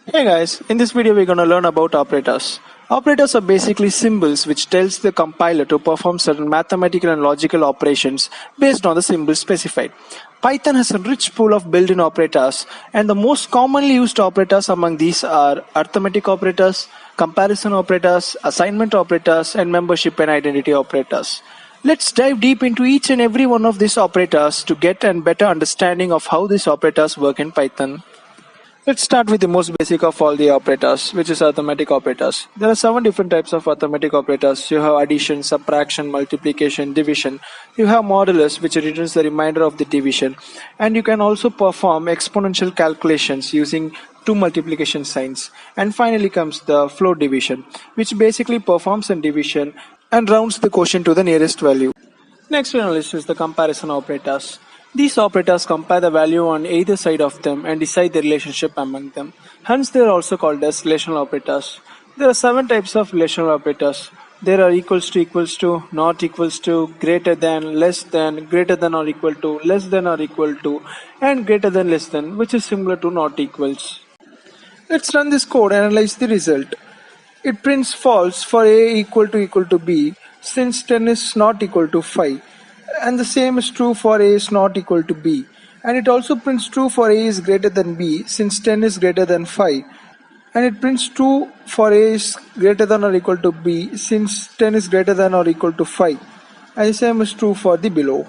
Hey guys, in this video we're going to learn about operators. Operators are basically symbols which tells the compiler to perform certain mathematical and logical operations based on the symbol specified. Python has a rich pool of built-in operators, and the most commonly used operators among these are arithmetic operators, comparison operators, assignment operators, and membership and identity operators. Let's dive deep into each and every one of these operators to get a better understanding of how these operators work in Python. Let's start with the most basic of all the operators, which is arithmetic operators. There are 7 different types of arithmetic operators. You have addition, subtraction, multiplication, division. You have modulus, which returns the remainder of the division. And you can also perform exponential calculations using 2 multiplication signs. And finally comes the float division, which basically performs a division and rounds the quotient to the nearest value. Next on our list is the comparison operators. These operators compare the value on either side of them and decide the relationship among them. Hence, they are also called as relational operators. There are 7 types of relational operators. There are equals to, not equals to, greater than, less than, greater than or equal to, less than or equal to, and greater than less than, which is similar to not equals. Let's run this code and analyze the result. It prints false for a equal to b, since 10 is not equal to 5. And the same is true for a is not equal to b. And it also prints true for a is greater than b, since 10 is greater than 5. And it prints true for a is greater than or equal to b, since 10 is greater than or equal to 5. And the same is true for the below.